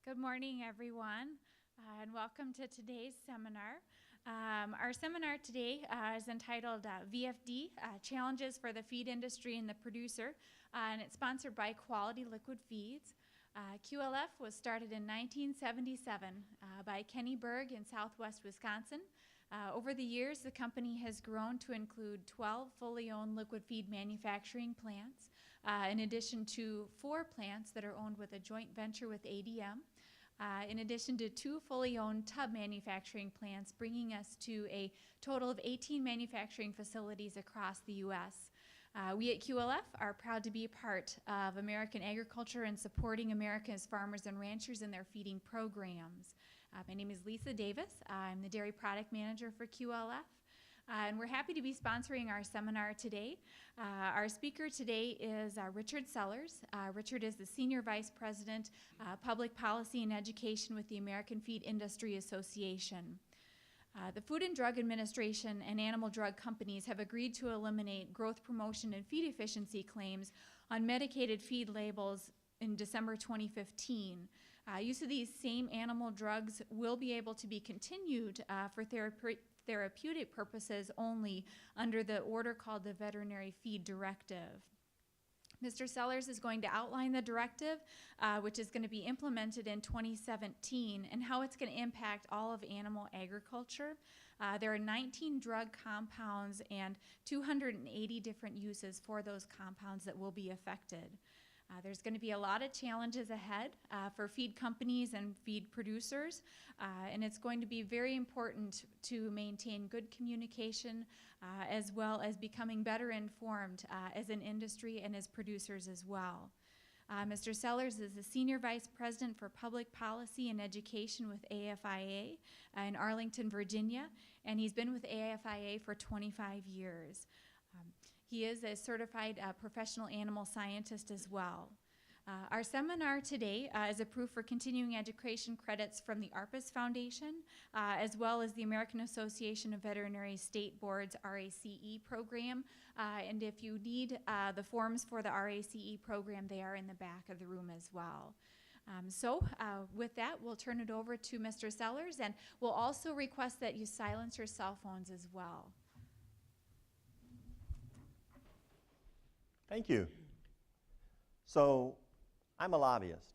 Good morning, everyone, and welcome to today's seminar. Our seminar today is entitled VFD, Challenges for the Feed Industry and the Producer, and it's sponsored by Quality Liquid Feeds. QLF was started in 1977 by Kenny Berg in southwest Wisconsin. Over the years, the company has grown to include 12 fully owned liquid feed manufacturing plants, in addition to 4 plants that are owned with a joint venture with ADM. In addition to 2 fully owned tub manufacturing plants, bringing us to a total of 18 manufacturing facilities across the U.S. We at QLF are proud to be a part of American agriculture and supporting America's farmers and ranchers in their feeding programs. My name is Lisa Davis. I'm the Dairy Product Manager for QLF. And we're happy to be sponsoring our seminar today. Our speaker today is Richard Sellers. Richard is the Senior Vice President, Public Policy and Education with the American Feed Industry Association. The Food and Drug Administration and animal drug companies have agreed to eliminate growth promotion and feed efficiency claims on medicated feed labels in December 2015. Use of these same animal drugs will be able to be continued for therapeutic purposes only under the order called the Veterinary Feed Directive. Mr. Sellers is going to outline the directive, which is going to be implemented in 2017, and how it's going to impact all of animal agriculture. There are 19 drug compounds and 280 different uses for those compounds that will be affected. There's going to be a lot of challenges ahead for feed companies and feed producers, and it's going to be very important to maintain good communication as well as becoming better informed as an industry and as producers as well. Mr. Sellers is the Senior Vice President for Public Policy and Education with AFIA in Arlington, Virginia, and he's been with AFIA for 25 years. He is a certified professional animal scientist as well. Our seminar today is approved for continuing education credits from the ARPAS Foundation, as well as the American Association of Veterinary State Boards RACE program. And if you need the forms for the RACE program, they are in the back of the room as well. With that, we'll turn it over to Mr. Sellers, and we'll also request that you silence your cell phones as well. Thank you. So, I'm a lobbyist,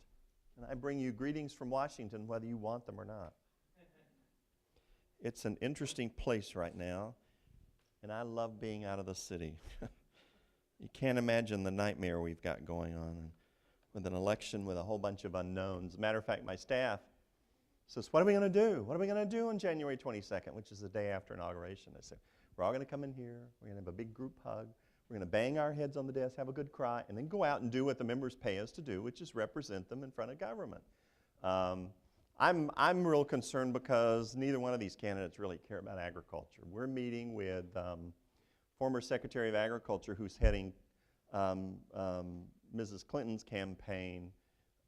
and I bring you greetings from Washington whether you want them or not. It's an interesting place right now, and I love being out of the city. You can't imagine the nightmare we've got going on with an election with a whole bunch of unknowns. As a matter of fact, my staff says, what are we going to do? What are we going to do on January 22nd, which is the day after inauguration? I said, we're all going to come in here. We're going to have a big group hug. We're going to bang our heads on the desk, have a good cry, and then go out and do what the members pay us to do, which is represent them in front of government. I'm real concerned because neither one of these candidates really care about agriculture. We're meeting with former Secretary of Agriculture who's heading Mrs. Clinton's campaign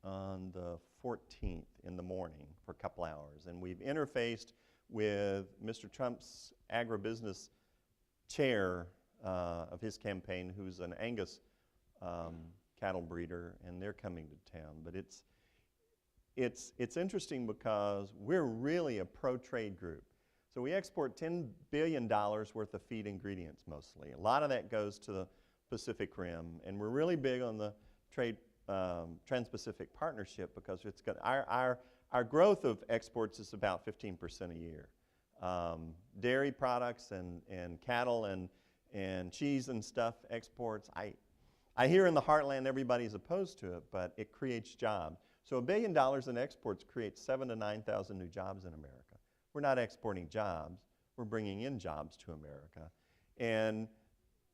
on the 14th in the morning for a couple hours. And we've interfaced with Mr. Trump's agribusiness chair of his campaign, who's an Angus cattle breeder, and they're coming to town. But it's interesting because we're really a pro-trade group. So we export $10 billion worth of feed ingredients mostly. A lot of that goes to the Pacific Rim, and we're really big on the trade Trans-Pacific Partnership because it's got our growth of exports is about 15% a year. Dairy products and cattle and cheese and stuff exports. I hear in the heartland everybody's opposed to it, but it creates jobs. So $1 billion in exports creates 7,000 to 9,000 new jobs in America. We're not exporting jobs, we're bringing in jobs to America. And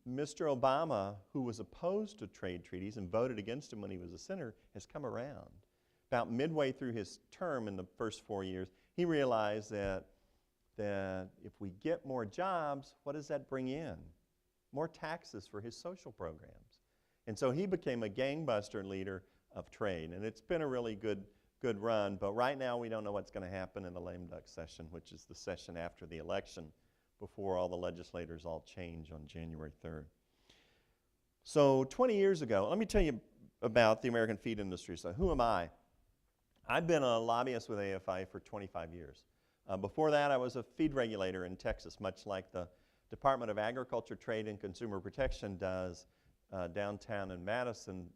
Mr. Obama, who was opposed to trade treaties and voted against them when he was a senator, has come around. About midway through his term in the first 4 years, he realized that if we get more jobs, what does that bring in? More taxes for his social programs. And so he became a gangbuster leader of trade. And it's been a really good run. But right now we don't know what's going to happen in the lame duck session, which is the session after the election before all the legislators all change on January 3rd. So 20 years ago, let me tell you about the American feed industry. So who am I? I've been a lobbyist with AFI for 25 years. Before that, I was a feed regulator in Texas, much like the Department of Agriculture, Trade, and Consumer Protection does downtown in Madison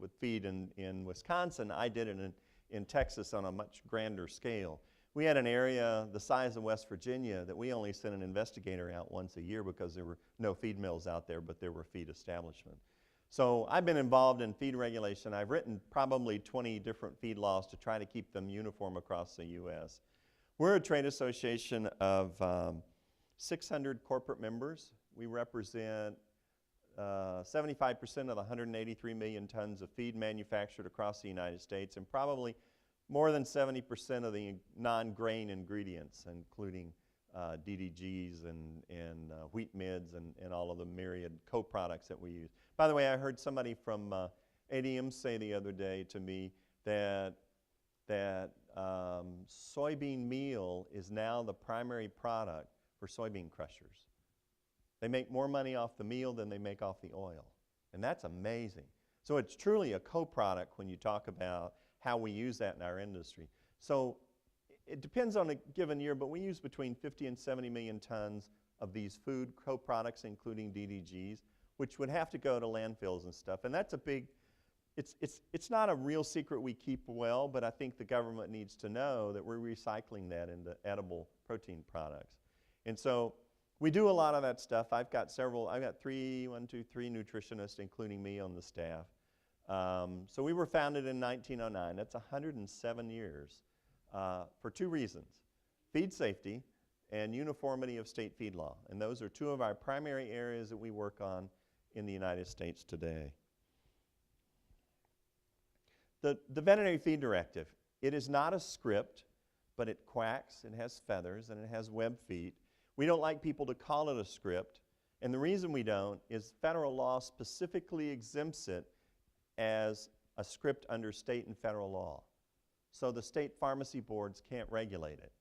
with feed in Wisconsin. I did it in Texas on a much grander scale. We had an area the size of West Virginia that we only sent an investigator out once a year because there were no feed mills out there, but there were feed establishments. So I've been involved in feed regulation. I've written probably 20 different feed laws to try to keep them uniform across the U.S. We're a trade association of 600 corporate members. We represent 75% of the 183 million tons of feed manufactured across the United States, and probably more than 70% of the non-grain ingredients, including DDGs and wheat midds and all of the myriad co-products that we use. By the way, I heard somebody from ADM say the other day to me that soybean meal is now the primary product for soybean crushers. They make more money off the meal than they make off the oil, and that's amazing. So it's truly a co-product when you talk about how we use that in our industry. So it depends on a given year, but we use between 50 and 70 million tons of these food co-products, including DDGs, which would have to go to landfills and stuff. And that's a big, it's not a real secret we keep well, but I think the government needs to know that we're recycling that into edible protein products. And so we do a lot of that stuff. I've got three nutritionists, including me, on the staff. So we were founded in 1909. That's 107 years for two reasons: feed safety and uniformity of state feed law. And those are two of our primary areas that we work on in the United States today. The Veterinary Feed Directive, it is not a script, but it quacks, it has feathers, and it has web feet. We don't like people to call it a script, and the reason we don't is federal law specifically exempts it as a script under state and federal law. So the state pharmacy boards can't regulate it,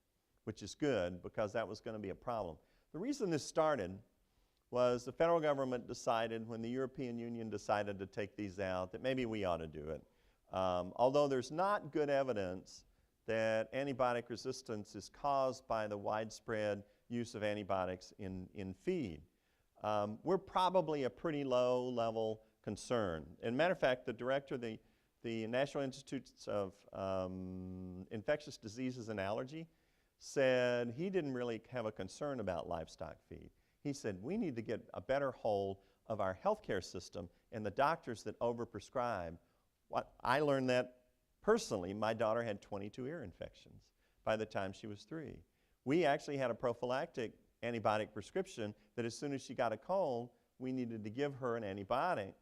which is good because that was going to be a problem. The reason this started was the federal government decided, when the European Union decided to take these out, that maybe we ought to do it. Although there's not good evidence that antibiotic resistance is caused by the widespread use of antibiotics in feed. We're probably a pretty low level concern. As a matter of fact, the director of the National Institutes of Infectious Diseases and Allergy said he didn't really have a concern about livestock feed. He said, we need to get a better hold of our healthcare system and the doctors that overprescribe. I learned that personally. My daughter had 22 ear infections by the time she was 3. We actually had a prophylactic antibiotic prescription that as soon as she got a cold, we needed to give her an antibiotic.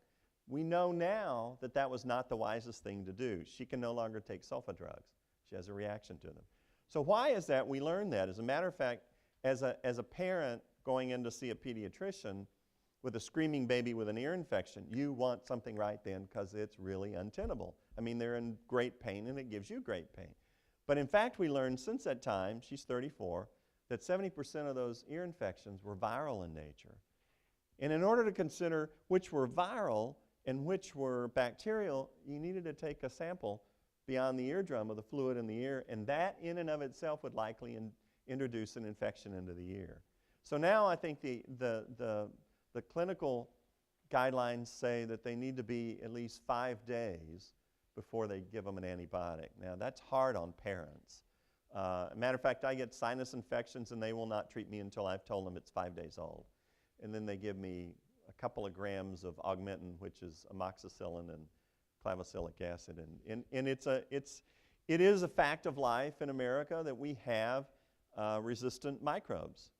We know now that that was not the wisest thing to do. She can no longer take sulfa drugs. She has a reaction to them. So why is that? We learned that. As a matter of fact, as a parent going in to see a pediatrician with a screaming baby with an ear infection, you want something right then because it's really untenable. I mean, they're in great pain and it gives you great pain. But in fact, we learned since that time, she's 34, that 70% of those ear infections were viral in nature. And in order to consider which were viral and which were bacterial, you needed to take a sample beyond the eardrum of the fluid in the ear, and that in and of itself would likely introduce an infection into the ear. So now I think the clinical guidelines say that they need to be at least 5 days before they give them an antibiotic. Now that's hard on parents. Matter of fact, I get sinus infections and they will not treat me until I've told them it's 5 days old. And then they give me a couple of grams of Augmentin, which is amoxicillin and clavicilic acid. And it is a fact of life in America that we have resistant microbes.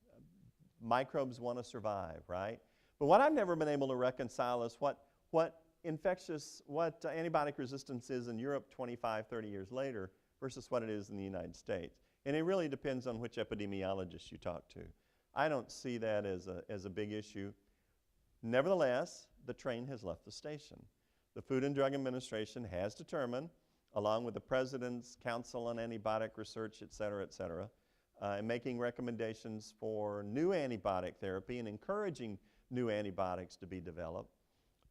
Microbes want to survive, right? But what I've never been able to reconcile is what antibiotic resistance is in Europe 25, 30 years later versus what it is in the United States. And it really depends on which epidemiologist you talk to. I don't see that as a big issue. Nevertheless, the train has left the station. The Food and Drug Administration has determined, along with the President's Council on Antibiotic Research, et cetera, and making recommendations for new antibiotic therapy and encouraging new antibiotics to be developed,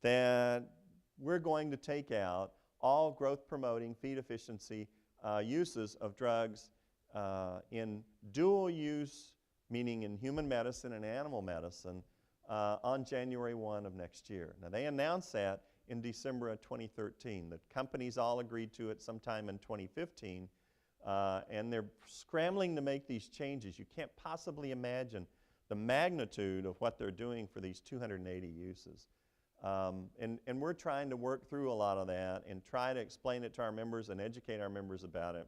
that we're going to take out all growth-promoting, feed efficiency uses of drugs in dual use, meaning in human medicine and animal medicine, on January 1 of next year. Now, they announced that in December of 2013. The companies all agreed to it sometime in 2015, and they're scrambling to make these changes. You can't possibly imagine the magnitude of what they're doing for these 280 uses. And we're trying to work through a lot of that and try to explain it to our members and educate our members about it.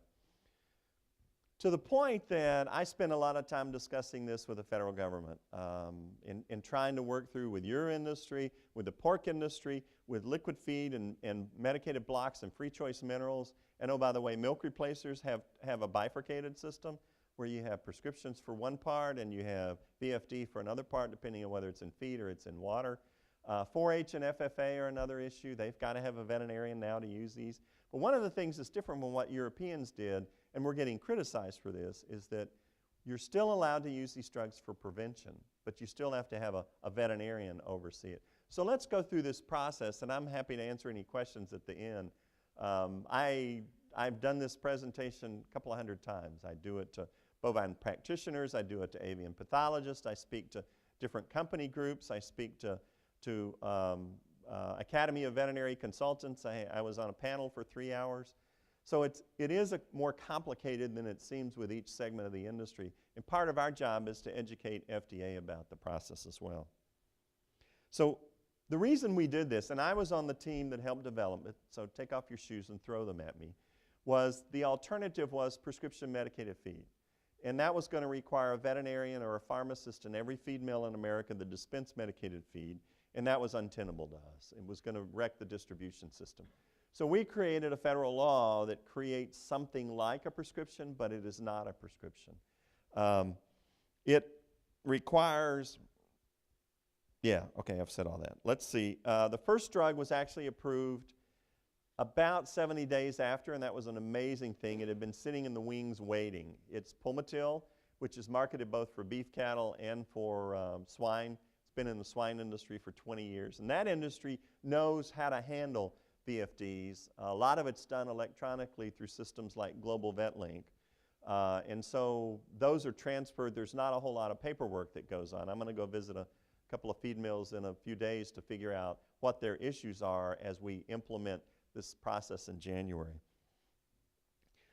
To the point that I spend a lot of time discussing this with the federal government and trying to work through with your industry, with the pork industry, with liquid feed and medicated blocks and free choice minerals. And oh, by the way, milk replacers have a bifurcated system where you have prescriptions for one part and you have VFD for another part, depending on whether it's in feed or it's in water. 4-H and FFA are another issue. They've got to have a veterinarian now to use these. But one of the things that's different from what Europeans did, and we're getting criticized for this, is that you're still allowed to use these drugs for prevention, but you still have to have a veterinarian oversee it. So let's go through this process, and I'm happy to answer any questions at the end. I've done this presentation a couple of hundred times. I do it to bovine practitioners, I do it to avian pathologists, I speak to different company groups, I speak to Academy of Veterinary Consultants. I was on a panel for 3 hours. So it is more complicated than it seems with each segment of the industry. And part of our job is to educate FDA about the process as well. So the reason we did this, and I was on the team that helped develop it, so take off your shoes and throw them at me, was the alternative was prescription medicated feed. And that was going to require a veterinarian or a pharmacist in every feed mill in America that dispensed medicated feed, and that was untenable to us. It was going to wreck the distribution system. So we created a federal law that creates something like a prescription, but it is not a prescription. It requires, yeah, okay, I've said all that. Let's see. The first drug was actually approved about 70 days after, and that was an amazing thing. It had been sitting in the wings waiting. It's Pulmotil, which is marketed both for beef cattle and for swine. It's been in the swine industry for 20 years. And that industry knows how to handle VFDs. A lot of it's done electronically through systems like Global VetLink. And so those are transferred. There's not a whole lot of paperwork that goes on. I'm going to go visit a couple of feed mills in a few days to figure out what their issues are as we implement this process in January.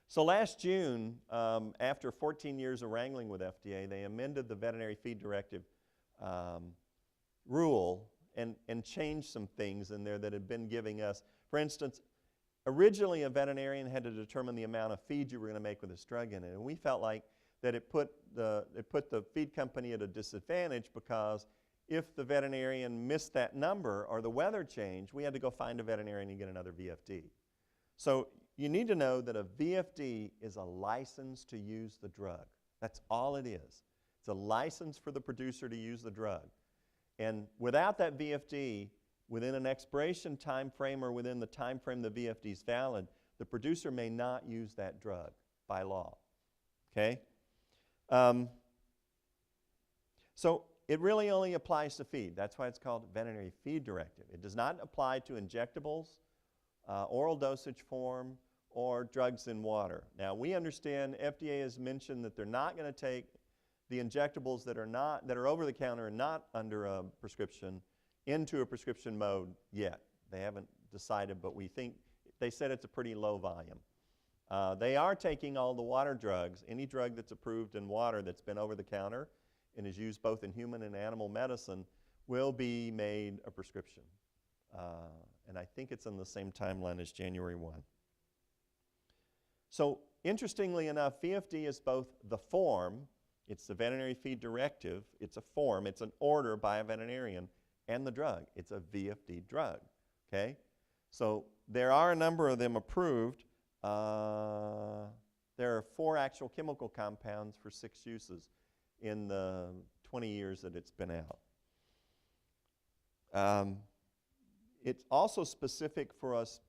So last June, after 14 years of wrangling with FDA, they amended the Veterinary Feed Directive rule and changed some things in there that had been giving us. For instance, originally a veterinarian had to determine the amount of feed you were going to make with this drug in it, and we felt like that it put the feed company at a disadvantage, because if the veterinarian missed that number or the weather changed, we had to go find a veterinarian and get another VFD. So you need to know that a VFD is a license to use the drug. That's all it is. It's a license for the producer to use the drug. And without that VFD, within an expiration time frame or within the time frame the VFD is valid, the producer may not use that drug by law. Okay? So it really only applies to feed. That's why it's called Veterinary Feed Directive. It does not apply to injectables, oral dosage form, or drugs in water. Now, we understand FDA has mentioned that they're not going to take the injectables that are over the counter and not under a prescription into a prescription mode yet. They haven't decided, but we think, they said it's a pretty low volume. They are taking all the water drugs. Any drug that's approved in water that's been over the counter and is used both in human and animal medicine will be made a prescription. And I think it's in the same timeline as January 1. So interestingly enough, VFD is both the form, it's the Veterinary Feed Directive, it's a form, it's an order by a veterinarian, and the drug. It's a VFD drug, okay? So there are a number of them approved. There are 4 actual chemical compounds for 6 uses in the 20 years that it's been out. It's also specific for us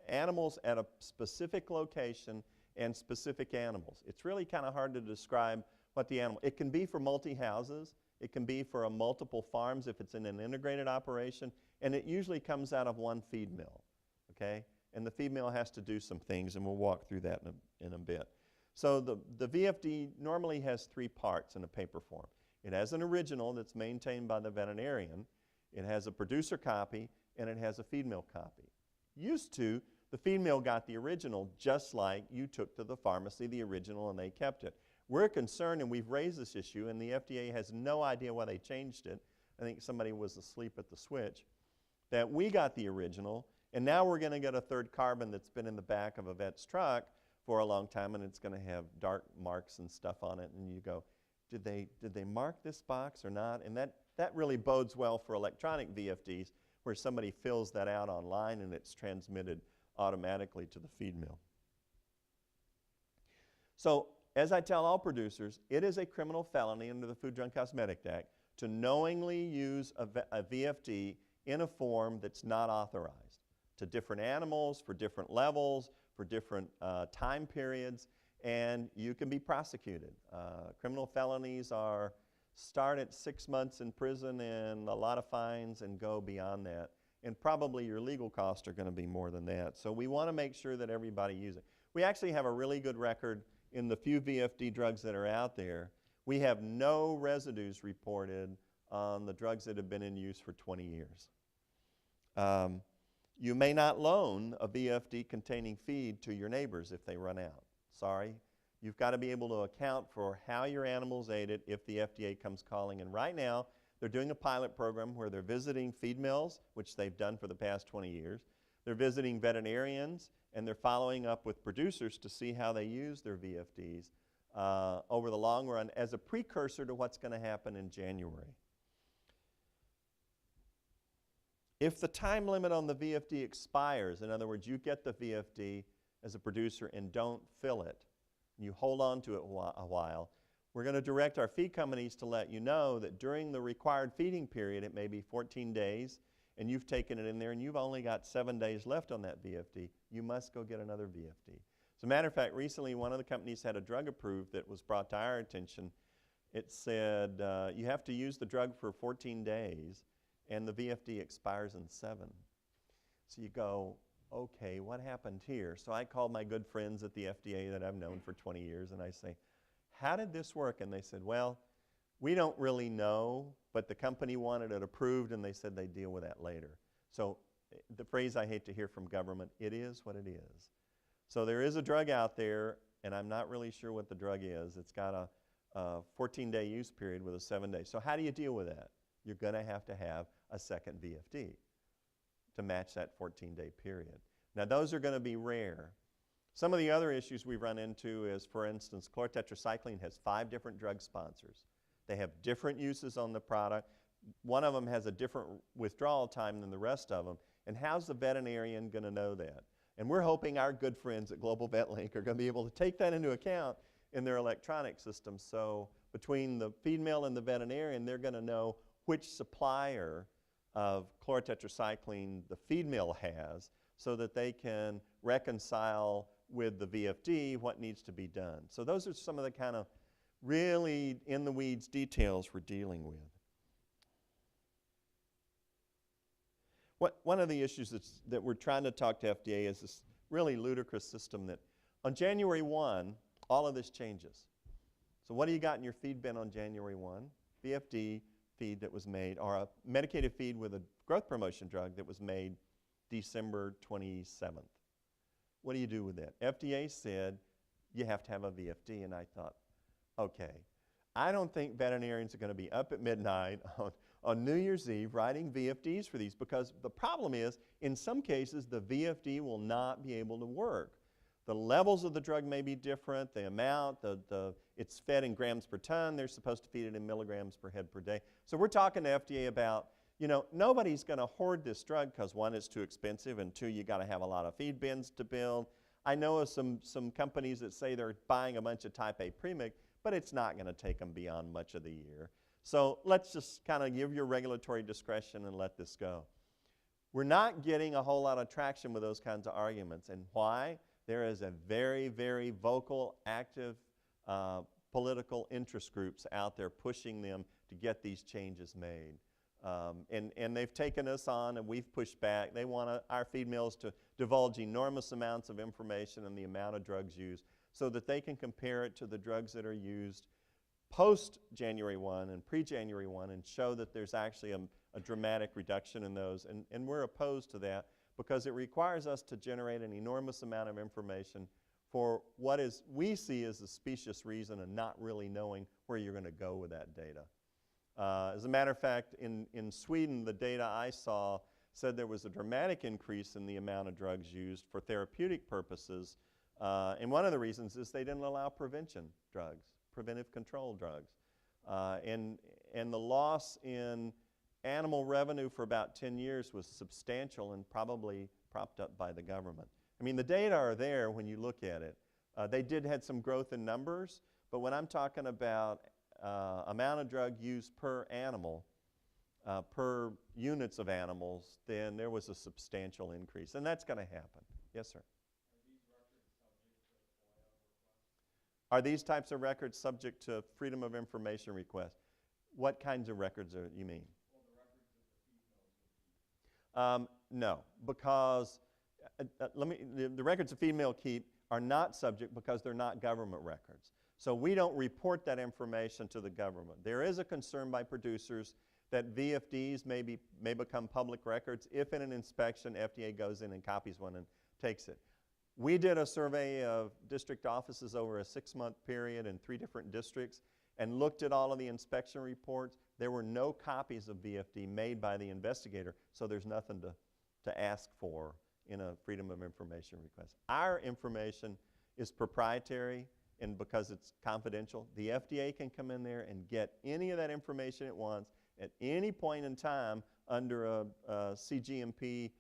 animals at a specific location and specific animals. It's really kind of hard to describe what the animal, it can be for multi-houses, it can be for multiple farms if it's in an integrated operation, and it usually comes out of one feed mill, okay? and the feed mill has to do some things, and we'll walk through that in a bit. So the VFD normally has 3 parts in a paper form. It has an original that's maintained by the veterinarian, it has a producer copy, and it has a feed mill copy. Used to, the feed mill got the original just like you took to the pharmacy the original and they kept it. We're concerned, and we've raised this issue, and the FDA has no idea why they changed it. I think somebody was asleep at the switch. That we got the original, and now we're going to get a third carbon that's been in the back of a vet's truck for a long time, and it's going to have dark marks and stuff on it, and you go, did they mark this box or not? And that really bodes well for electronic VFDs, where somebody fills that out online and it's transmitted automatically to the feed mill. So, as I tell all producers, it is a criminal felony under the Food, Drug, Cosmetic Act to knowingly use a VFD in a form that's not authorized to different animals, for different levels, for different time periods, and you can be prosecuted. Criminal felonies start at 6 months in prison and a lot of fines and go beyond that. And probably your legal costs are going to be more than that. So we want to make sure that everybody uses it. We actually have a really good record in the few VFD drugs that are out there. We have no residues reported on the drugs that have been in use for 20 years. You may not loan a VFD containing feed to your neighbors if they run out. Sorry. You've got to be able to account for how your animals ate it if the FDA comes calling. And right now, they're doing a pilot program where they're visiting feed mills, which they've done for the past 20 years. They're visiting veterinarians, and they're following up with producers to see how they use their VFDs over the long run as a precursor to what's going to happen in January. If the time limit on the VFD expires, in other words, you get the VFD as a producer and don't fill it, you hold on to it a while, we're going to direct our feed companies to let you know that during the required feeding period, it may be 14 days, and you've taken it in there and you've only got 7 days left on that VFD, you must go get another VFD. As a matter of fact, recently one of the companies had a drug approved that was brought to our attention. It said you have to use the drug for 14 days and the VFD expires in 7. So you go, okay, what happened here? So I called my good friends at the FDA that I've known for 20 years and I say, how did this work? And they said, well, we don't really know, but the company wanted it approved and they said they'd deal with that later. So the phrase I hate to hear from government, it is what it is. So there is a drug out there, and I'm not really sure what the drug is. It's got a 14-day use period with a 7-day. So how do you deal with that? You're going to have a second VFD to match that 14-day period. Now those are going to be rare. Some of the other issues we run into is, for instance, chlorotetracycline has 5 different drug sponsors. They have different uses on the product. One of them has a different withdrawal time than the rest of them. And how's the veterinarian going to know that? And we're hoping our good friends at Global Vet Link are going to be able to take that into account in their electronic system. So between the feed mill and the veterinarian, they're going to know which supplier of chlorotetracycline the feed mill has so that they can reconcile with the VFD what needs to be done. So those are some of the kind of really in-the-weeds details we're dealing with. One of the issues that we're trying to talk to FDA is this really ludicrous system that on January 1, all of this changes. So what do you got in your feed bin on January 1? VFD feed that was made, or a medicated feed with a growth promotion drug that was made December 27th. What do you do with that? FDA said you have to have a VFD, and I thought, okay, I don't think veterinarians are going to be up at midnight on New Year's Eve writing VFDs for these, because the problem is, in some cases, the VFD will not be able to work. The levels of the drug may be different, the amount, it's fed in grams per ton, they're supposed to feed it in milligrams per head per day. So we're talking to FDA about, you know, nobody's going to hoard this drug because 1, it's too expensive, and 2, you got to have a lot of feed bins to build. I know of some companies that say they're buying a bunch of type A premix, but it's not going to take them beyond much of the year. So let's just kind of give your regulatory discretion and let this go. We're not getting a whole lot of traction with those kinds of arguments. And why? There is a very, very vocal, active political interest groups out there pushing them to get these changes made. And they've taken us on, and we've pushed back. They want our feed mills to divulge enormous amounts of information on the amount of drugs used so that they can compare it to the drugs that are used post-January 1 and pre-January 1 and show that there's actually a dramatic reduction in those. And we're opposed to that because it requires us to generate an enormous amount of information for what we see as a specious reason and not really knowing where you're going to go with that data. As a matter of fact, in Sweden, the data I saw said there was a dramatic increase in the amount of drugs used for therapeutic purposes. And one of the reasons is they didn't allow prevention drugs, preventive control drugs. And the loss in animal revenue for about 10 years was substantial and probably propped up by the government. I mean, the data are there when you look at it. They did have some growth in numbers, but when I'm talking about amount of drug used per animal, per units of animals, then there was a substantial increase, and that's going to happen. Yes, sir? Are these types of records subject to Freedom of Information request? What kinds of records you mean? Well, the records that the females would keep. No, because the records a female keep are not subject because they're not government records. So we don't report that information to the government. There is a concern by producers that VFDs may become public records if in an inspection FDA goes in and copies one and takes it. We did a survey of district offices over a 6-month period in 3 different districts and looked at all of the inspection reports. There were no copies of VFD made by the investigator, so there's nothing to ask for in a Freedom of Information request. Our information is proprietary, and because it's confidential, the FDA can come in there and get any of that information it wants at any point in time under a CGMP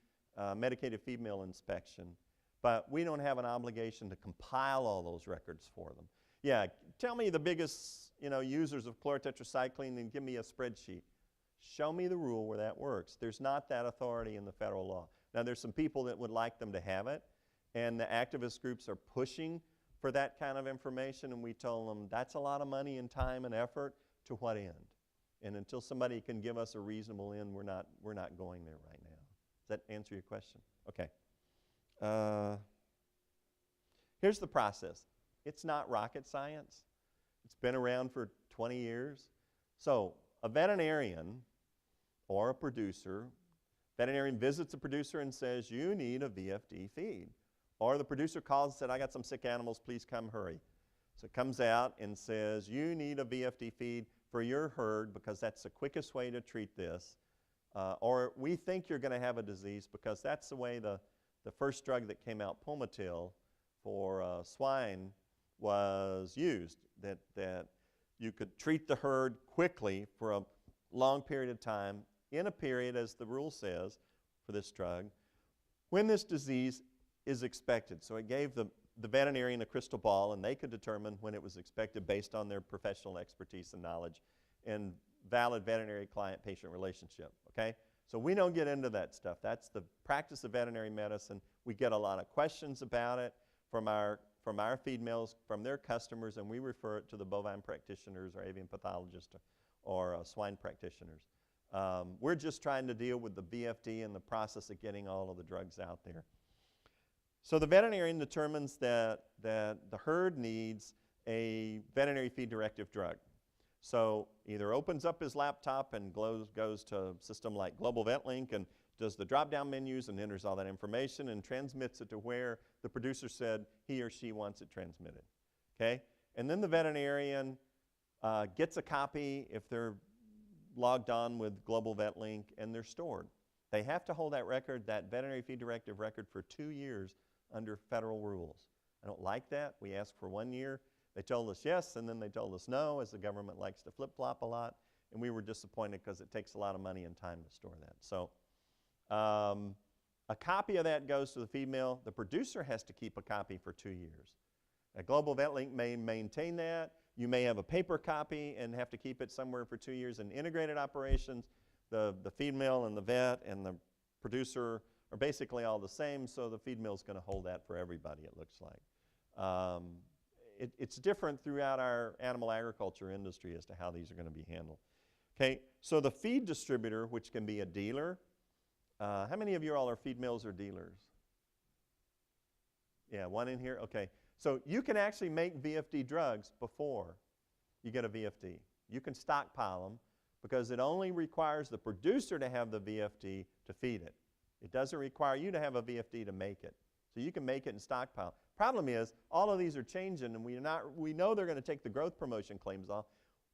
medicated feed mill inspection. But we don't have an obligation to compile all those records for them. Yeah, tell me the biggest users of chlorotetracycline and give me a spreadsheet. Show me the rule where that works. There's not that authority in the federal law. Now, there's some people that would like them to have it, and the activist groups are pushing for that kind of information, and we told them that's a lot of money and time and effort. To what end? And until somebody can give us a reasonable end, we're not going there right now. Does that answer your question? Okay. Here's the process. It's not rocket science. It's been around for 20 years. So a veterinarian or a producer, veterinarian visits a producer and says, you need a VFD feed. Or the producer calls and said, I got some sick animals, please come hurry. So it comes out and says, you need a VFD feed for your herd because that's the quickest way to treat this. Or we think you're going to have a disease because that's the way the first drug that came out, Palmitil, for swine was used, that you could treat the herd quickly for a long period of time in a period, as the rule says, for this drug, when this disease is expected. So it gave the veterinarian a crystal ball, and they could determine when it was expected based on their professional expertise and knowledge and valid veterinary client-patient relationship, okay? So we don't get into that stuff. That's the practice of veterinary medicine. We get a lot of questions about it from our feed mills, from their customers, and we refer it to the bovine practitioners or avian pathologists or swine practitioners. We're just trying to deal with the VFD and the process of getting all of the drugs out there. So the veterinarian determines that the herd needs a veterinary feed directive drug. So either opens up his laptop and goes to a system like Global VetLink and does the drop-down menus and enters all that information and transmits it to where the producer said he or she wants it transmitted, okay? And then the veterinarian gets a copy if they're logged on with Global VetLink, and they're stored. They have to hold that record, that veterinary feed directive record, for 2 years under federal rules. I don't like that. We asked for 1 year. They told us yes, and then they told us no, as the government likes to flip-flop a lot, and we were disappointed because it takes a lot of money and time to store that. So a copy of that goes to the feed mill. The producer has to keep a copy for 2 years. A Global VetLink may maintain that. You may have a paper copy and have to keep it somewhere for 2 years. In integrated operations, the feed mill and the vet and the producer are basically all the same, so the feed mill is going to hold that for everybody, it looks like. It's different throughout our animal agriculture industry as to how these are going to be handled. Okay, so the feed distributor, which can be a dealer. How many of you all are feed mills or dealers? Yeah, one in here. Okay. So you can actually make VFD drugs before you get a VFD. You can stockpile them because it only requires the producer to have the VFD to feed it. It doesn't require you to have a VFD to make it. So you can make it and stockpile. Problem is, all of these are changing, and we know they're going to take the growth promotion claims off.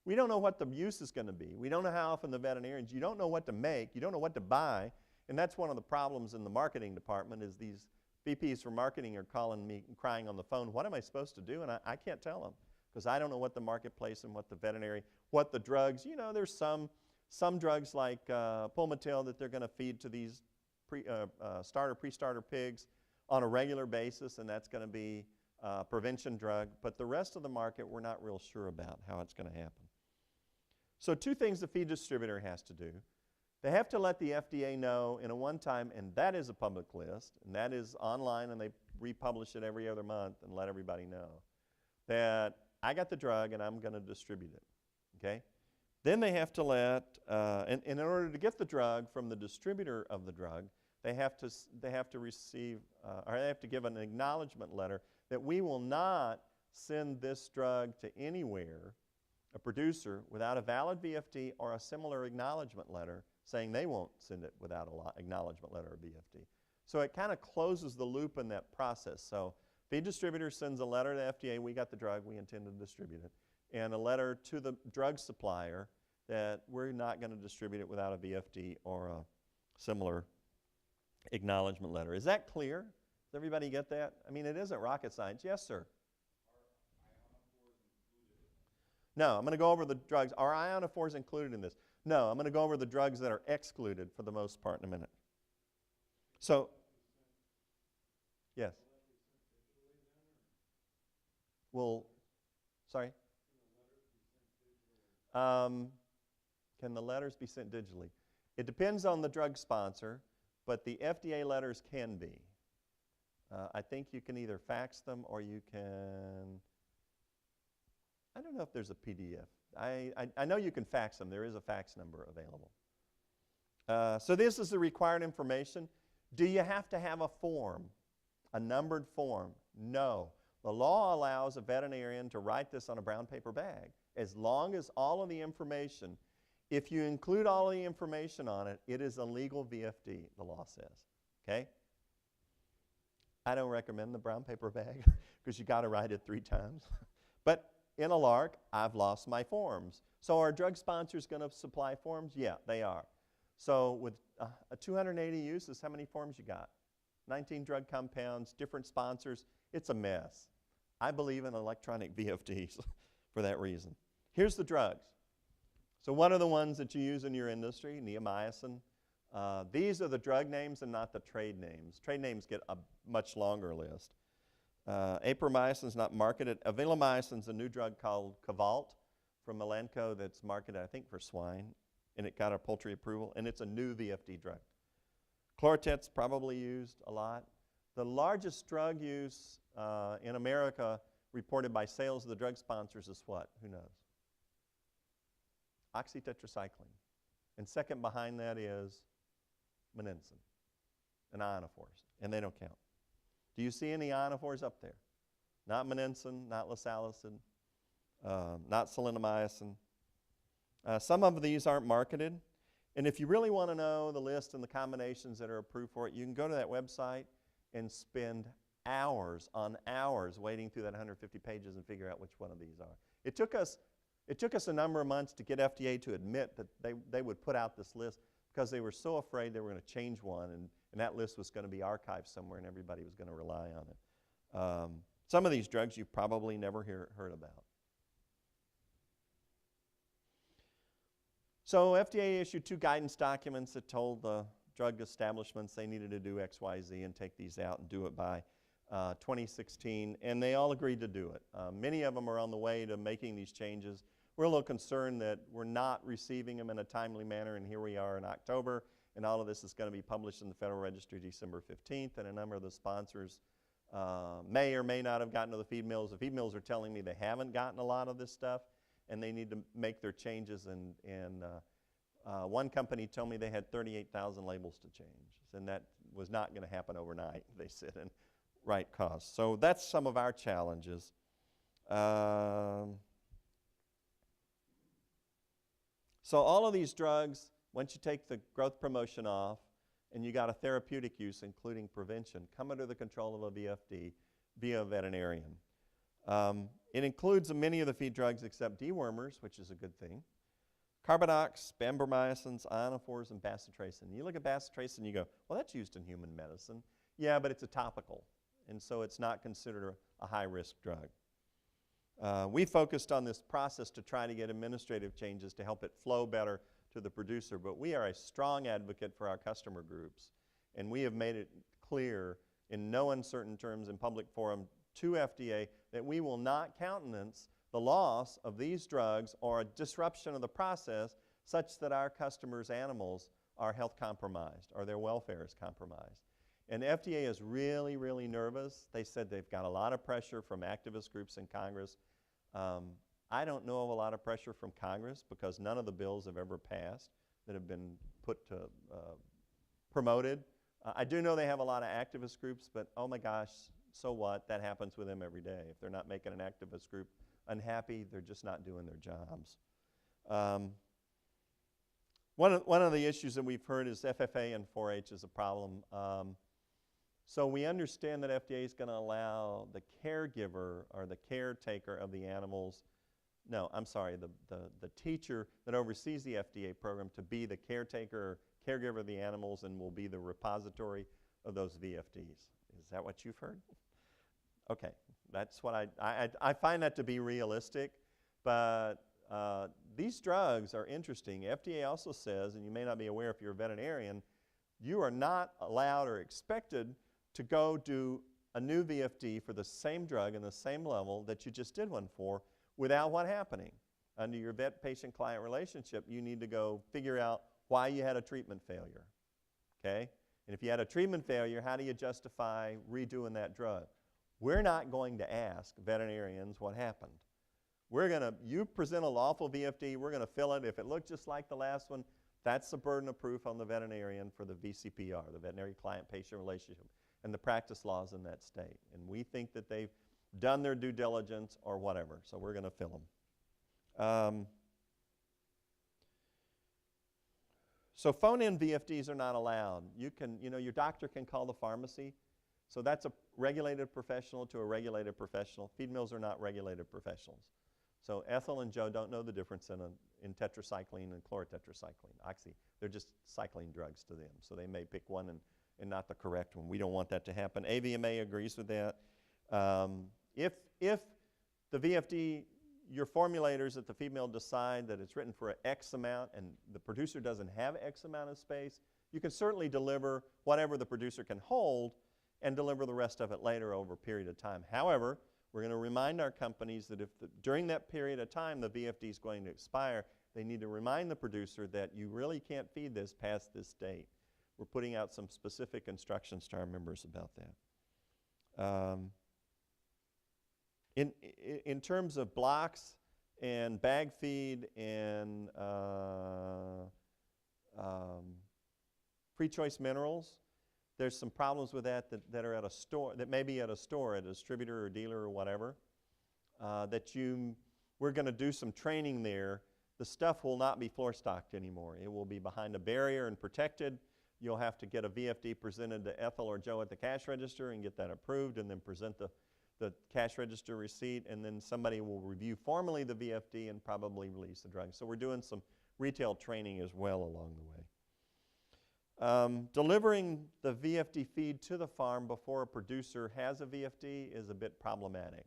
We don't know what the use is going to be. We don't know how often the veterinarians, you don't know what to make, you don't know what to buy, and that's one of the problems in the marketing department is these VPs for marketing are calling me and crying on the phone, what am I supposed to do? And I can't tell them because I don't know what the marketplace and what the veterinary, what the drugs, you know, there's some drugs like Pulmotil that they're going to feed to these pre-starter pigs on a regular basis, and that's going to be a prevention drug. But the rest of the market, we're not real sure about how it's going to happen. So two things the feed distributor has to do. They have to let the FDA know in a one-time, and that is a public list, and that is online, and they republish it every other month and let everybody know that I got the drug and I'm going to distribute it, okay? Then they have to let, and in order to get the drug from the distributor of the drug, they have to receive, or they have to give an acknowledgement letter that we will not send this drug to anywhere, a producer, without a valid VFD or a similar acknowledgement letter saying they won't send it without an acknowledgement letter or VFD. So it kind of closes the loop in that process. So feed distributor sends a letter to FDA, we got the drug, we intend to distribute it, and a letter to the drug supplier that we're not going to distribute it without a VFD or a similar acknowledgement letter. Is that clear? Does everybody get that? I mean, it isn't rocket science. Yes, sir? No, I'm going to go over the drugs. Are ionophores included in this? No, I'm going to go over the drugs that are excluded for the most part in a minute. So, yes. Well, sorry? Can the letters be sent digitally? It depends on the drug sponsor, but the FDA letters can be. I think you can either fax them or you can, I don't know if there's a PDF. I know you can fax them. There is a fax number available. So this is the required information. Do you have to have a form, a numbered form? No. The law allows a veterinarian to write this on a brown paper bag as long as all of the information, if you include all of the information on it, it is a legal VFD, the law says, okay? I don't recommend the brown paper bag because you got to write it 3 times. But in a lark, I've lost my forms. So are drug sponsors going to supply forms? Yeah, they are. So with 280 uses, how many forms you got? 19 drug compounds, different sponsors. It's a mess. I believe in electronic VFDs for that reason. Here's the drugs. So what are the ones that you use in your industry? Neomycin. These are the drug names and not the trade names. Trade names get a much longer list. Apomycin is not marketed. Avilamycin is a new drug called Cavalt from Elanco that's marketed, I think, for swine, and it got a poultry approval, and it's a new VFD drug. Chlorotet's probably used a lot. The largest drug use in America reported by sales of the drug sponsors is what? Who knows? Oxytetracycline. And second behind that is Monensin and ionophores, and they don't count. Do you see any ionophores up there? Not Monensin, not Lasalicin, not Salinomycin. Some of these aren't marketed. And if you really want to know the list and the combinations that are approved for it, you can go to that website and spend hours on hours wading through that 150 pages and figure out which one of these are. It took us a number of months to get FDA to admit that they would put out this list because they were so afraid they were going to change one, and that list was going to be archived somewhere and everybody was going to rely on it. Some of these drugs you've probably never heard about. So FDA issued 2 guidance documents that told the drug establishments they needed to do X, Y, Z and take these out and do it by 2016, and they all agreed to do it. Many of them are on the way to making these changes. We're a little concerned that we're not receiving them in a timely manner, and here we are in October, and all of this is going to be published in the Federal Registry December 15th, and a number of the sponsors may or may not have gotten to the feed mills. The feed mills are telling me they haven't gotten a lot of this stuff, and they need to make their changes, and one company told me they had 38,000 labels to change, and that was not going to happen overnight, they said, and right cost. So that's some of our challenges. So all of these drugs, once you take the growth promotion off and you got a therapeutic use, including prevention, come under the control of a VFD via a veterinarian. It includes many of the feed drugs except dewormers, which is a good thing. Carbadox, bambamycins, ionophores, and bacitracin. You look at bacitracin and you go, well, that's used in human medicine. Yeah, but it's a topical, and so it's not considered a high-risk drug. We focused on this process to try to get administrative changes to help it flow better to the producer, but we are a strong advocate for our customer groups, and we have made it clear in no uncertain terms in public forum to FDA that we will not countenance the loss of these drugs or a disruption of the process such that our customers' animals are health compromised or their welfare is compromised. And the FDA is really, really nervous. They said they've got a lot of pressure from activist groups in Congress. I don't know of a lot of pressure from Congress because none of the bills have ever passed that have been put to promoted. I do know they have a lot of activist groups, but oh my gosh, so what? That happens with them every day. If they're not making an activist group unhappy, they're just not doing their jobs. One of the issues that we've heard is FFA and 4-H is a problem. So we understand that FDA is going to allow the caregiver or the caretaker of the animals, no, I'm sorry, the teacher that oversees the FDA program to be the caretaker or caregiver of the animals and will be the repository of those VFDs. Is that what you've heard? Okay, that's what I find that to be realistic, but these drugs are interesting. FDA also says, and you may not be aware if you're a veterinarian, you are not allowed or expected to go do a new VFD for the same drug and the same level that you just did one for without what happening. Under your vet-patient-client relationship, you need to go figure out why you had a treatment failure, okay? And if you had a treatment failure, how do you justify redoing that drug? We're not going to ask veterinarians what happened. You present a lawful VFD, we're going to fill it. If it looked just like the last one, that's the burden of proof on the veterinarian for the VCPR, the veterinary client-patient relationship, and the practice laws in that state. And we think that they've done their due diligence or whatever, so we're going to fill them. So phone-in VFDs are not allowed. Your doctor can call the pharmacy. So that's a regulated professional to a regulated professional. Feed mills are not regulated professionals. So Ethel and Joe don't know the difference in tetracycline and chlorotetracycline. Oxy, they're just cycling drugs to them. So they may pick one and not the correct one. We don't want that to happen. AVMA agrees with that. If the VFD, your formulators at the feed mill decide that it's written for an X amount and the producer doesn't have X amount of space, you can certainly deliver whatever the producer can hold and deliver the rest of it later over a period of time. However, we're going to remind our companies that if during that period of time the VFD is going to expire, they need to remind the producer that you really can't feed this past this date. We're putting out some specific instructions to our members about that. In terms of blocks and bag feed and pre-choice minerals, there's some problems with that are at a store, that may be at a store, at a distributor or dealer or whatever, we're going to do some training there. The stuff will not be floor stocked anymore. It will be behind a barrier and protected. You'll have to get a VFD presented to Ethel or Joe at the cash register and get that approved and then present the cash register receipt, and then somebody will review formally the VFD and probably release the drug. So we're doing some retail training as well along the way. Delivering the VFD feed to the farm before a producer has a VFD is a bit problematic.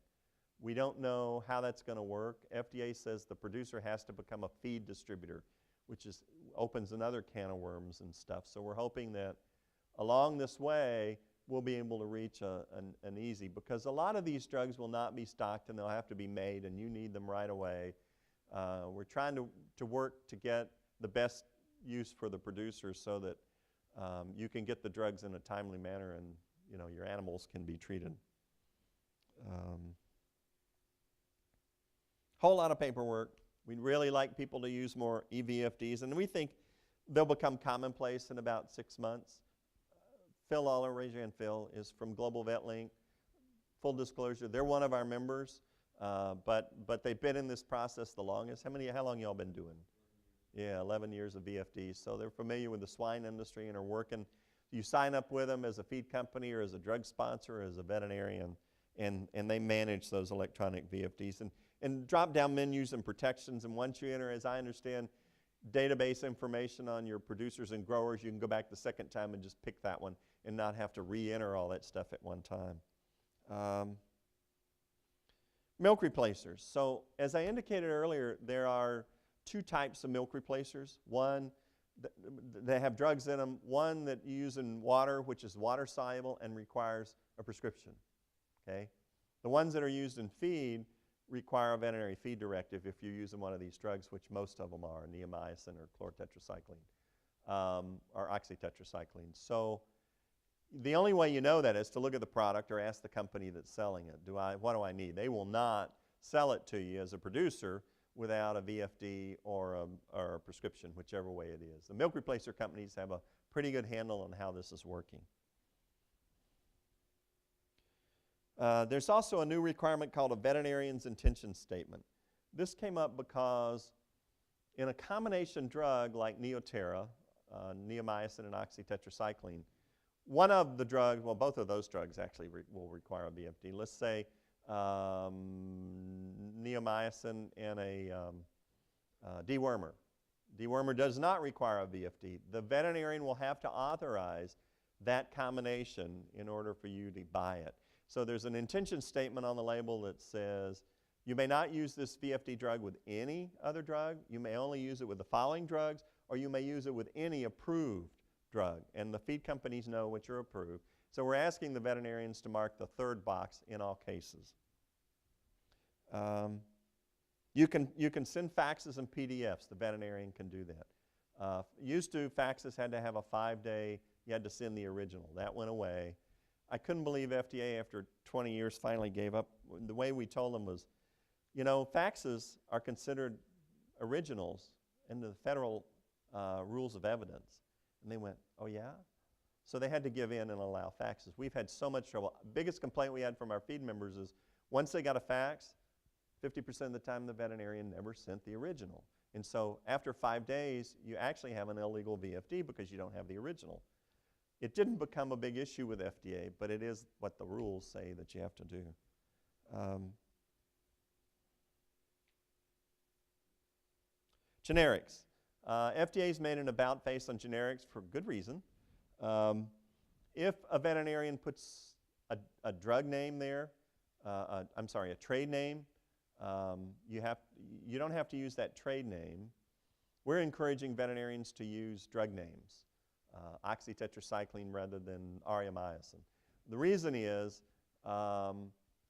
We don't know how that's going to work. FDA says the producer has to become a feed distributor, which opens another can of worms and stuff. So we're hoping that along this way, we'll be able to reach an easy, because a lot of these drugs will not be stocked and they'll have to be made and you need them right away. We're trying to work to get the best use for the producer so that you can get the drugs in a timely manner and your animals can be treated. Whole lot of paperwork. We'd really like people to use more eVFDs, and we think they'll become commonplace in about 6 months. Phil Lawler, raise your hand, Phil, is from Global Vet Link. full disclosure, they're one of our members, but they've been in this process the longest. How long y'all been doing? Yeah, 11 years of VFDs. So they're familiar with the swine industry and are working. You sign up with them as a feed company or as a drug sponsor or as a veterinarian, and they manage those electronic VFDs. And drop-down menus and protections, and once you enter, as I understand, database information on your producers and growers, you can go back the second time and just pick that one and not have to re-enter all that stuff at one time. Milk replacers. So as I indicated earlier, there are two types of milk replacers. One, they have drugs in them. One that you use in water, which is water soluble and requires a prescription. Okay? The ones that are used in feed require a veterinary feed directive if you're using one of these drugs, which most of them are, neomycin or chlorotetracycline, or oxytetracycline. So the only way you know that is to look at the product or ask the company that's selling it. What do I need? They will not sell it to you as a producer without a VFD or a prescription, whichever way it is. The milk replacer companies have a pretty good handle on how this is working. There's also a new requirement called a veterinarian's intention statement. This came up because in a combination drug like Neoterra, neomycin and oxytetracycline, one of the drugs, well, both of those drugs actually will require a VFD. Let's say neomycin and a dewormer. Dewormer does not require a VFD. The veterinarian will have to authorize that combination in order for you to buy it. So there's an intention statement on the label that says, you may not use this VFD drug with any other drug. You may only use it with the following drugs, or you may use it with any approved drug. And the feed companies know which are approved. So we're asking the veterinarians to mark the third box in all cases. You can send faxes and PDFs. The veterinarian can do that. Used to, faxes had to have a 5-day, you had to send the original. That went away. I couldn't believe FDA, after 20 years, finally gave up. The way we told them was, you know, faxes are considered originals in the federal rules of evidence. And they went, oh yeah? So they had to give in and allow faxes. We've had so much trouble. Biggest complaint we had from our feed members is, once they got a fax, 50% of the time the veterinarian never sent the original. And so after 5 days, you actually have an illegal VFD because you don't have the original. It didn't become a big issue with FDA, but it is what the rules say that you have to do. Generics. FDA's made an about face on generics for good reason. If a veterinarian puts a drug name there, a trade name, you don't have to use that trade name. We're encouraging veterinarians to use drug names. Oxytetracycline rather than ariamycin. The reason is,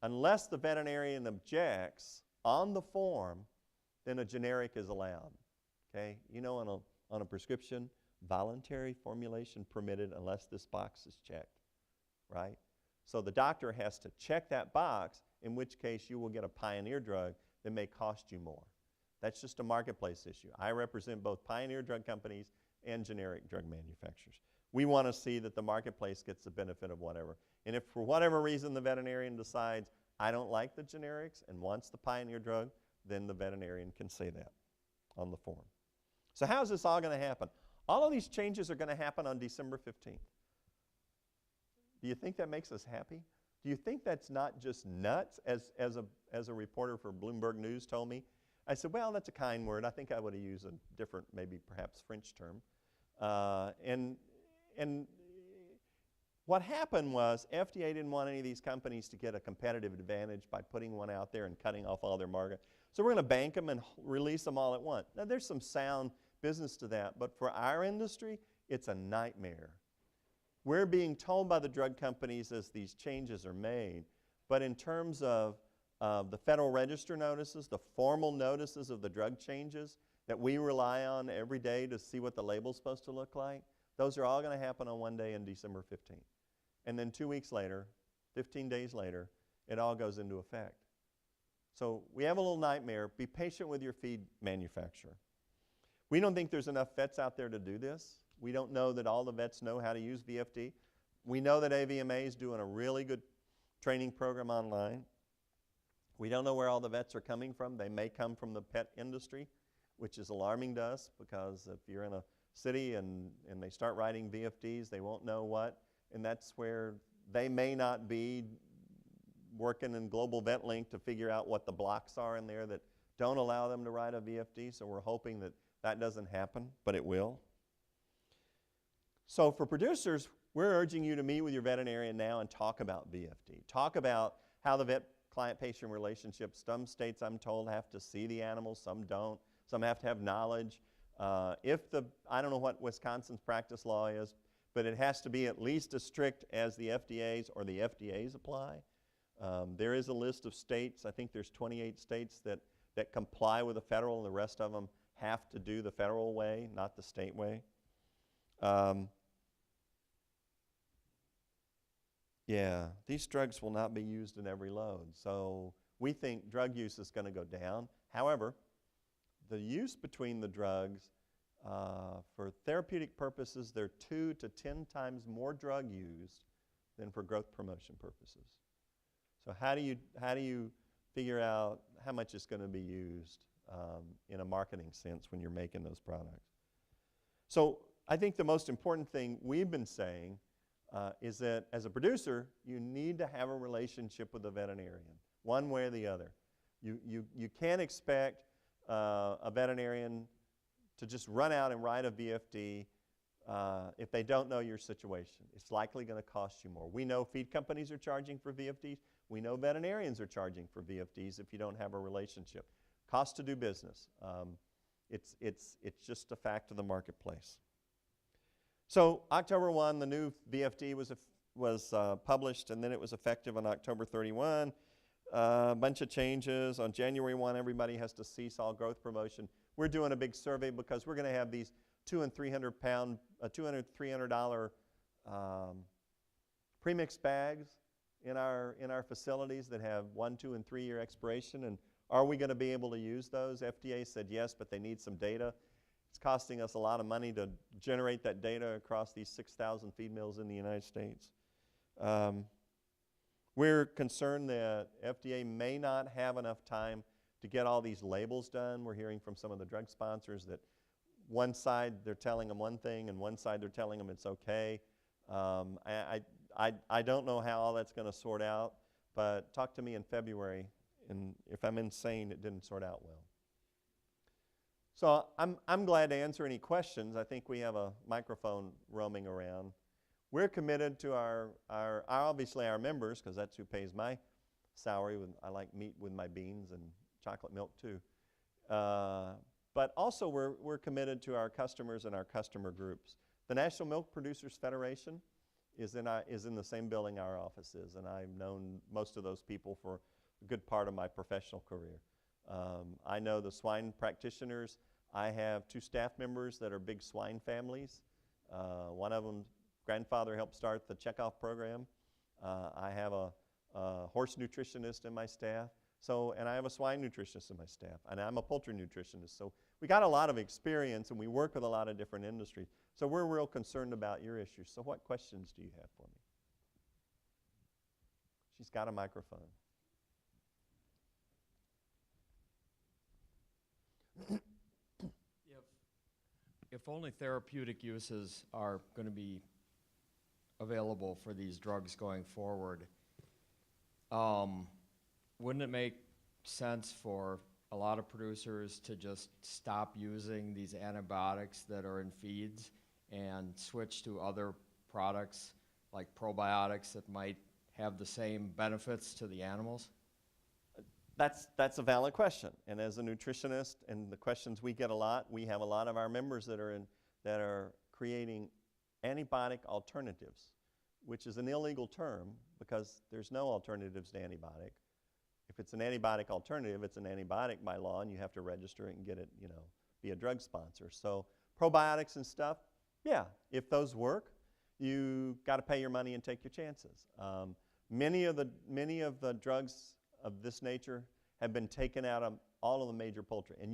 unless the veterinarian objects on the form, then a generic is allowed. Okay? You know, on a prescription, voluntary formulation permitted unless this box is checked, right? So the doctor has to check that box, in which case you will get a pioneer drug that may cost you more. That's just a marketplace issue. I represent both pioneer drug companies and generic drug manufacturers. We want to see that the marketplace gets the benefit of whatever. And if for whatever reason the veterinarian decides, I don't like the generics and wants the pioneer drug, then the veterinarian can say that on the form. So how is this all going to happen? All of these changes are going to happen on December 15th. Do you think that makes us happy? Do you think that's not just nuts, as a reporter for Bloomberg News told me? I said, well, that's a kind word. I think I would have used a different, maybe perhaps French term. And what happened was FDA didn't want any of these companies to get a competitive advantage by putting one out there and cutting off all their market. So we're going to bank them and release them all at once. Now, there's some sound business to that, but for our industry, it's a nightmare. We're being told by the drug companies as these changes are made, but in terms of the Federal Register notices, the formal notices of the drug changes that we rely on every day to see what the label's supposed to look like, those are all going to happen on one day on December 15th. And then 2 weeks later, 15 days later, it all goes into effect. So we have a little nightmare. Be patient with your feed manufacturer. We don't think there's enough vets out there to do this. We don't know that all the vets know how to use VFD. We know that AVMA is doing a really good training program online. We don't know where all the vets are coming from. They may come from the pet industry, which is alarming to us, because if you're in a city and they start writing VFDs, they won't know what, and that's where they may not be working in Global Vet Link to figure out what the blocks are in there that don't allow them to write a VFD, so we're hoping that that doesn't happen, but it will. So for producers, we're urging you to meet with your veterinarian now and talk about VFD. Talk about how the vet-client-patient relationship, some states, I'm told, have to see the animals, some don't. Some have to have knowledge. I don't know what Wisconsin's practice law is, but it has to be at least as strict as the FDA's or the FDA's apply. There is a list of states, I think there's 28 states that comply with the federal, and the rest of them have to do the federal way, not the state way. Yeah, these drugs will not be used in every load, so we think drug use is going to go down. However, the use between the drugs, for therapeutic purposes, they're 2 to 10 times more drug used than for growth promotion purposes. So how do you figure out how much is going to be used in a marketing sense when you're making those products? So I think the most important thing we've been saying is that as a producer, you need to have a relationship with the veterinarian, one way or the other. You can't expect a veterinarian to just run out and write a VFD if they don't know your situation. It's likely going to cost you more. We know feed companies are charging for VFDs. We know veterinarians are charging for VFDs if you don't have a relationship. Cost to do business. It's just a fact of the marketplace. So October 1, the new VFD was published, and then it was effective on October 31. A bunch of changes. On January 1, everybody has to cease all growth promotion. We're doing a big survey because we're going to have these $200 and $300 premixed bags in our facilities that have 1, 2, and 3 year expiration. And are we going to be able to use those? FDA said yes, but they need some data. It's costing us a lot of money to generate that data across these 6,000 feed mills in the United States. We're concerned that FDA may not have enough time to get all these labels done. We're hearing from some of the drug sponsors that one side they're telling them one thing and one side they're telling them it's okay. I don't know how all that's going to sort out, but talk to me in February, and if I'm insane, it didn't sort out well. So I'm glad to answer any questions. I think we have a microphone roaming around. We're committed to obviously our members, because that's who pays my salary. I like meat with my beans and chocolate milk too. But also we're committed to our customers and our customer groups. The National Milk Producers Federation is in the same building our office is, and I've known most of those people for a good part of my professional career. I know the swine practitioners. I have 2 staff members that are big swine families. One of them, grandfather helped start the checkoff program. I have a horse nutritionist in my staff. And I have a swine nutritionist in my staff, and I'm a poultry nutritionist. So we got a lot of experience, and we work with a lot of different industries. So we're real concerned about your issues. So what questions do you have for me? She's got a microphone. If only therapeutic uses are going to be available for these drugs going forward, wouldn't it make sense for a lot of producers to just stop using these antibiotics that are in feeds and switch to other products like probiotics that might have the same benefits to the animals? That's a valid question. And as a nutritionist, and the questions we get a lot, we have a lot of our members that are creating antibiotic alternatives, which is an illegal term because there's no alternatives to antibiotic. If it's an antibiotic alternative, it's an antibiotic by law, and you have to register it and get it, be a drug sponsor. So probiotics and stuff, yeah, if those work, you got to pay your money and take your chances. Many of the drugs of this nature have been taken out of all of the major poultry. And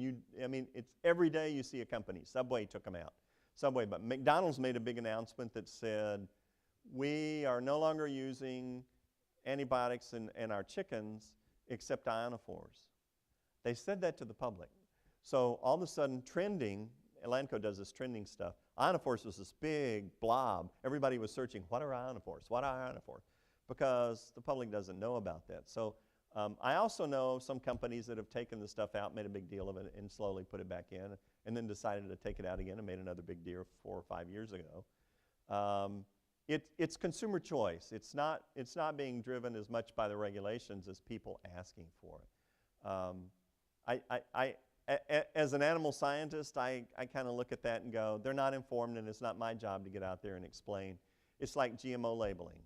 it's every day you see a company. Subway took them out. But McDonald's made a big announcement that said, we are no longer using antibiotics in our chickens except ionophores. They said that to the public. So all of a sudden, trending, Elanco does this trending stuff. Ionophores was this big blob. Everybody was searching, what are ionophores? What are ionophores? Because the public doesn't know about that. So I also know some companies that have taken the stuff out, made a big deal of it, and slowly put it back in, and then decided to take it out again and made another big deal 4 or 5 years ago. It's consumer choice. It's not being driven as much by the regulations as people asking for it. As an animal scientist, I kind of look at that and go, they're not informed, and it's not my job to get out there and explain. It's like GMO labeling.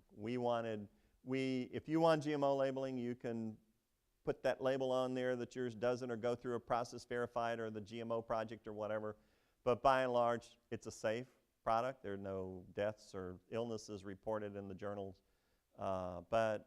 If you want GMO labeling, you can put that label on there that yours doesn't, or go through a process verified, or the GMO project or whatever. But by and large, it's a safe product. There are no deaths or illnesses reported in the journals. But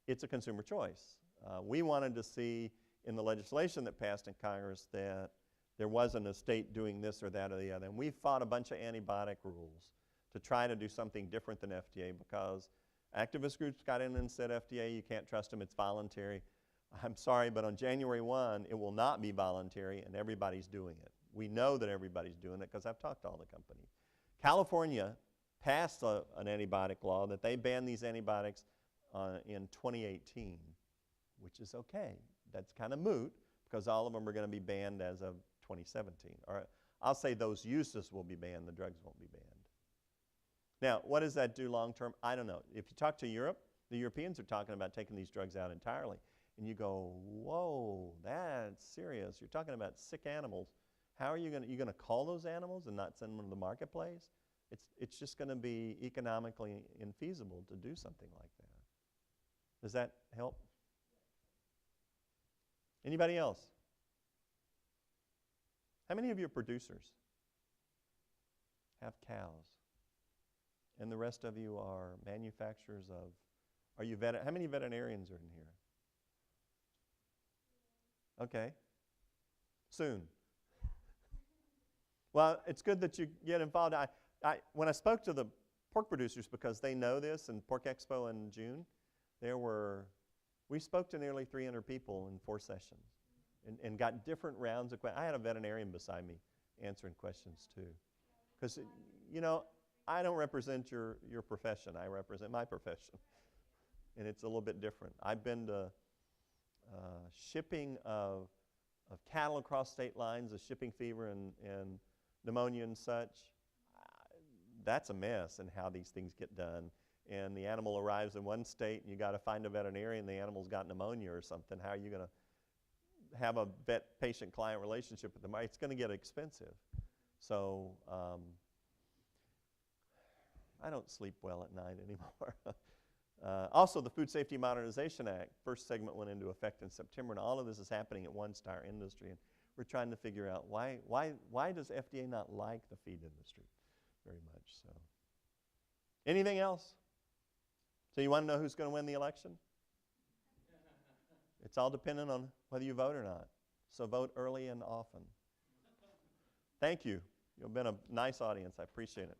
it's a consumer choice. We wanted to see in the legislation that passed in Congress that there wasn't a state doing this or that or the other. And we fought a bunch of antibiotic rules to try to do something different than FDA, because activist groups got in and said, FDA, you can't trust them, it's voluntary. I'm sorry, but on January 1, it will not be voluntary, and everybody's doing it. We know that everybody's doing it because I've talked to all the companies. California passed an antibiotic law that they banned these antibiotics in 2018, which is okay. That's kind of moot, because all of them are going to be banned as of 2017. Or I'll say those uses will be banned, the drugs won't be banned. Now, what does that do long term? I don't know. If you talk to Europe, the Europeans are talking about taking these drugs out entirely. And you go, whoa, that's serious. You're talking about sick animals. How are you going to call those animals and not send them to the marketplace? It's just going to be economically infeasible to do something like that. Does that help? Anybody else? How many of you are producers? Have cows? And the rest of you are manufacturers of, how many veterinarians are in here? Okay. Soon. Well, it's good that you get involved. When I spoke to the pork producers, because they know this, in Pork Expo in June, we spoke to nearly 300 people in 4 sessions and got different rounds of questions. I had a veterinarian beside me answering questions too. Because, I don't represent your profession. I represent my profession. And it's a little bit different. I've been to shipping of cattle across state lines, of shipping fever and pneumonia and such. That's a mess in how these things get done. And the animal arrives in one state, and you got to find a veterinarian, the animal's got pneumonia or something. How are you going to have a vet-patient-client relationship with them? It's going to get expensive. So I don't sleep well at night anymore. Also, the Food Safety Modernization Act, first segment went into effect in September, and all of this is happening at once to our industry. And we're trying to figure out why does FDA not like the feed industry very much? So, anything else? So you want to know who's going to win the election? It's all dependent on whether you vote or not. So vote early and often. Thank you. You've been a nice audience. I appreciate it.